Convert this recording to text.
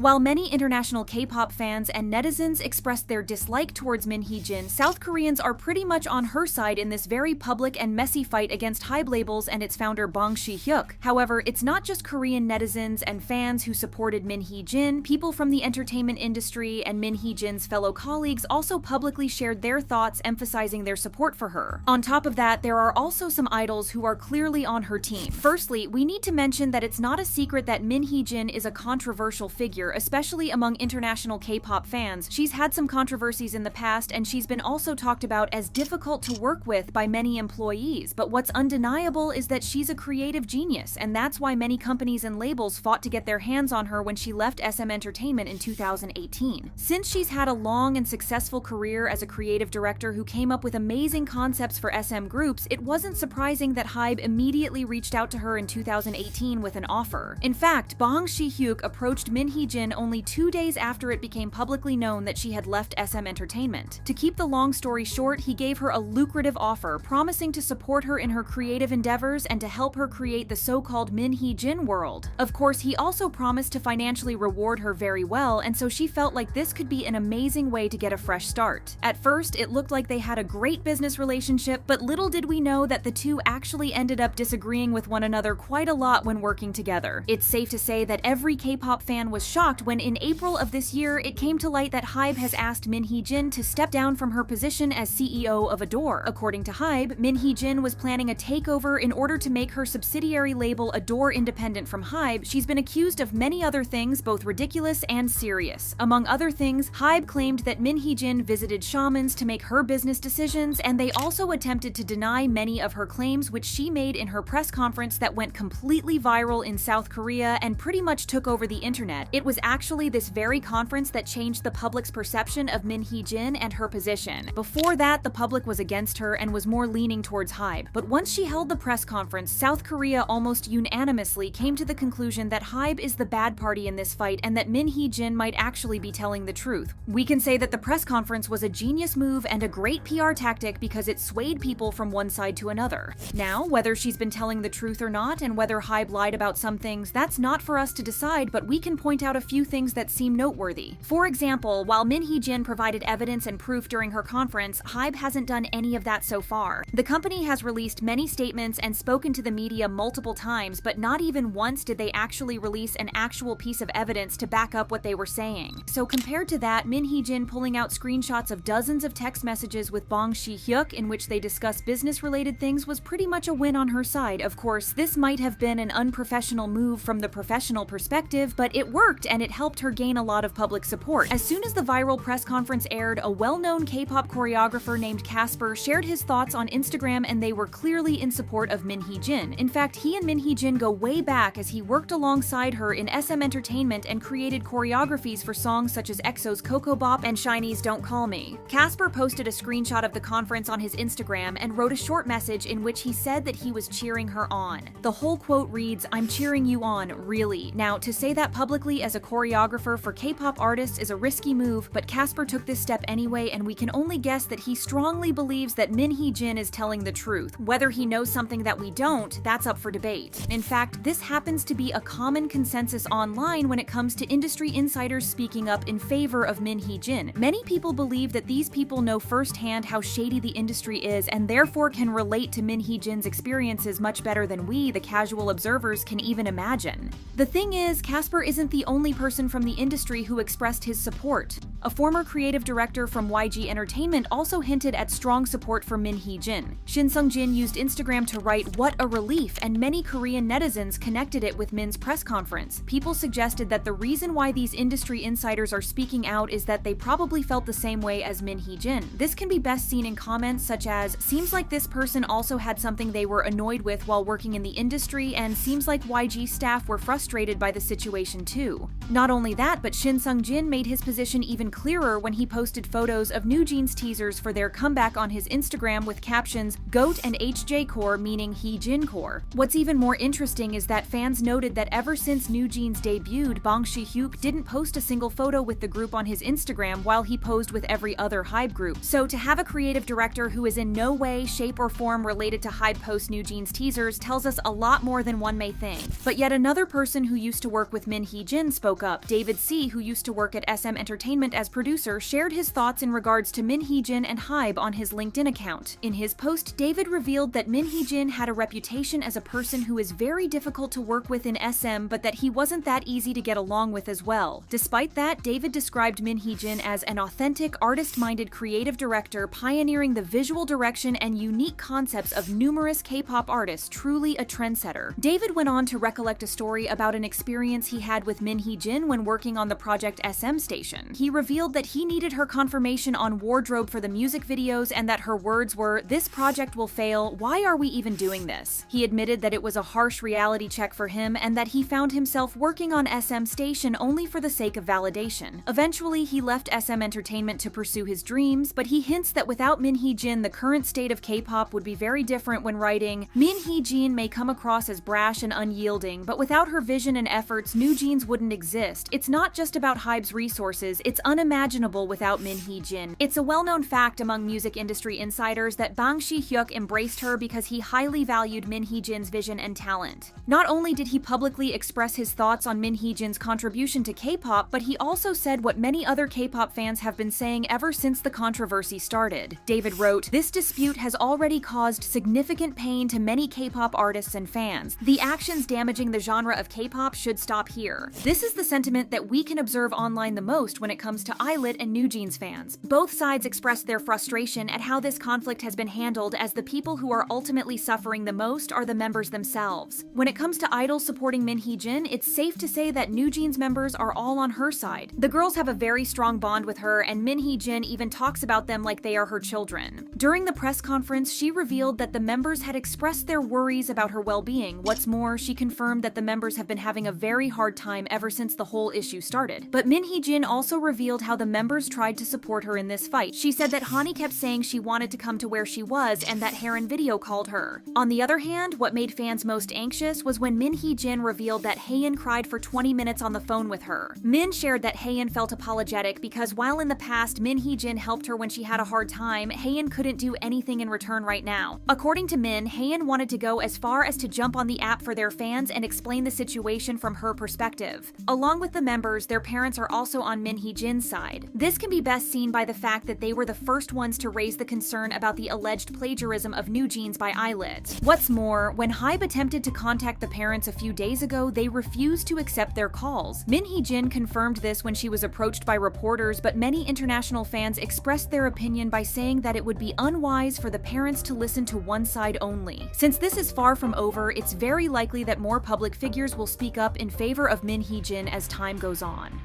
While many international K-pop fans and netizens expressed their dislike towards Min Hee Jin, South Koreans are pretty much on her side in this very public and messy fight against HYBE labels and its founder Bong Si-hyuk. However, it's not just Korean netizens and fans who supported Min Hee Jin. People from the entertainment industry and Min Hee Jin's fellow colleagues also publicly shared their thoughts, emphasizing their support for her. On top of that, there are also some idols who are clearly on her team. Firstly, we need to mention that it's not a secret that Min Hee Jin is a controversial figure, especially among international K-pop fans. She's had some controversies in the past, and she's been also talked about as difficult to work with by many employees. But what's undeniable is that she's a creative genius, and that's why many companies and labels fought to get their hands on her when she left SM Entertainment in 2018. Since she's had a long and successful career as a creative director who came up with amazing concepts for SM groups, it wasn't surprising that HYBE immediately reached out to her in 2018 with an offer. In fact, Bong Si-hyuk approached Min Hee Jin only 2 days after it became publicly known that she had left SM Entertainment. To keep the long story short, he gave her a lucrative offer, promising to support her in her creative endeavors and to help her create the so-called Min Hee Jin world. Of course, he also promised to financially reward her very well, and so she felt like this could be an amazing way to get a fresh start. At first, it looked like they had a great business relationship, but little did we know that the two actually ended up disagreeing with one another quite a lot when working together. It's safe to say that every K-pop fan was shocked when in April of this year it came to light that HYBE has asked Min Hee Jin to step down from her position as CEO of Adore. According to HYBE, Min Hee Jin was planning a takeover in order to make her subsidiary label Adore independent from HYBE. She's been accused of many other things, both ridiculous and serious. Among other things, HYBE claimed that Min Hee Jin visited shamans to make her business decisions, and they also attempted to deny many of her claims, which she made in her press conference that went completely viral in South Korea and pretty much took over the internet. It was actually this very conference that changed the public's perception of Min Hee Jin and her position. Before that, the public was against her and was more leaning towards HYBE. But once she held the press conference, South Korea almost unanimously came to the conclusion that HYBE is the bad party in this fight and that Min Hee Jin might actually be telling the truth. We can say that the press conference was a genius move and a great PR tactic because it swayed people from one side to another. Now, whether she's been telling the truth or not, and whether HYBE lied about some things, that's not for us to decide, but we can point out a few things that seem noteworthy. For example, while Min Hee Jin provided evidence and proof during her conference, HYBE hasn't done any of that so far. The company has released many statements and spoken to the media multiple times, but not even once did they actually release an actual piece of evidence to back up what they were saying. So compared to that, Min Hee Jin pulling out screenshots of dozens of text messages with Bong Si-hyuk in which they discuss business-related things was pretty much a win on her side. Of course, this might have been an unprofessional move from the professional perspective, but it worked and it helped her gain a lot of public support. As soon as the viral press conference aired, a well-known K-pop choreographer named Casper shared his thoughts on Instagram, and they were clearly in support of Min Hee Jin. In fact, he and Min Hee Jin go way back, as he worked alongside her in SM Entertainment and created choreographies for songs such as EXO's Coco Bop and SHINee's Don't Call Me. Casper posted a screenshot of the conference on his Instagram and wrote a short message in which he said that he was cheering her on. The whole quote reads, "I'm cheering you on, really." Now, to say that publicly as a choreographer for K-pop artists is a risky move, but Casper took this step anyway, and we can only guess that he strongly believes that Min Hee Jin is telling the truth. Whether he knows something that we don't, that's up for debate. In fact, this happens to be a common consensus online when it comes to industry insiders speaking up in favor of Min Hee Jin. Many people believe that these people know firsthand how shady the industry is and therefore can relate to Min Hee Jin's experiences much better than we, the casual observers, can even imagine. The thing is, Casper isn't the only person from the industry who expressed his support. A former creative director from YG Entertainment also hinted at strong support for Min Hee Jin. Shin Sung-jin used Instagram to write, "What a relief," and many Korean netizens connected it with Min's press conference. People suggested that the reason why these industry insiders are speaking out is that they probably felt the same way as Min Hee Jin. This can be best seen in comments such as, "Seems like this person also had something they were annoyed with while working in the industry, and seems like YG staff were frustrated by the situation too." Not only that, but Shin Sung-jin made his position even even clearer when he posted photos of New Jeans teasers for their comeback on his Instagram with captions GOAT and HJ Core, meaning Hee Jin Core. What's even more interesting is that fans noted that ever since New Jeans debuted, Bang Si-hyuk didn't post a single photo with the group on his Instagram while he posed with every other HYBE group. So to have a creative director who is in no way, shape, or form related to HYBE post New Jeans teasers tells us a lot more than one may think. But yet another person who used to work with Min Hee Jin spoke up. David C., who used to work at SM Entertainment as producer, shared his thoughts in regards to Min Hee Jin and HYBE on his LinkedIn account. In his post, David revealed that Min Hee Jin had a reputation as a person who is very difficult to work with in SM, but that he wasn't that easy to get along with as well. Despite that, David described Min Hee Jin as an authentic, artist-minded creative director pioneering the visual direction and unique concepts of numerous K-pop artists, truly a trendsetter. David went on to recollect a story about an experience he had with Min Hee Jin when working on the project SM Station. He revealed that he needed her confirmation on wardrobe for the music videos and that her words were, "This project will fail, why are we even doing this?" He admitted that it was a harsh reality check for him and that he found himself working on SM Station only for the sake of validation. Eventually, he left SM Entertainment to pursue his dreams, but he hints that without Min Hee Jin, the current state of K-pop would be very different when writing, "Min Hee Jin may come across as brash and unyielding, but without her vision and efforts, New Jeans wouldn't exist. It's not just about HYBE's resources, it's unimaginable without Min Hee Jin." It's a well-known fact among music industry insiders that Bang Si-hyuk embraced her because he highly valued Min Hee Jin's vision and talent. Not only did he publicly express his thoughts on Min Hee Jin's contribution to K-pop, but he also said what many other K-pop fans have been saying ever since the controversy started. David wrote, "This dispute has already caused significant pain to many K-pop artists and fans. The actions damaging the genre of K-pop should stop here. This is the sentiment that we can observe online the most when it comes to KOOKIELIT and New Jeans fans. Both sides expressed their frustration at how this conflict has been handled, as the people who are ultimately suffering the most are the members themselves. When it comes to idols supporting Min Hee Jin, it's safe to say that New Jeans members are all on her side. The girls have a very strong bond with her, and Min Hee Jin even talks about them like they are her children." During the press conference, she revealed that the members had expressed their worries about her well-being. What's more, she confirmed that the members have been having a very hard time ever since the whole issue started. But Min Hee Jin also revealed how the members tried to support her in this fight. She said that Hani kept saying she wanted to come to where she was and that Haran video called her. On the other hand, what made fans most anxious was when Min Hee Jin revealed that Haein cried for 20 minutes on the phone with her. Min shared that Haein felt apologetic because while in the past Min Hee Jin helped her when she had a hard time, Haein couldn't do anything in return right now. According to Min, Haein wanted to go as far as to jump on the app for their fans and explain the situation from her perspective. Along with the members, their parents are also on Min Hee Jin's side. This can be best seen by the fact that they were the first ones to raise the concern about the alleged plagiarism of New Jeans by KOOKIELIT. What's more, when HYBE attempted to contact the parents a few days ago, they refused to accept their calls. Min Hee Jin confirmed this when she was approached by reporters, but many international fans expressed their opinion by saying that it would be unwise for the parents to listen to one side only. Since this is far from over, it's very likely that more public figures will speak up in favor of Min Hee Jin as time goes on.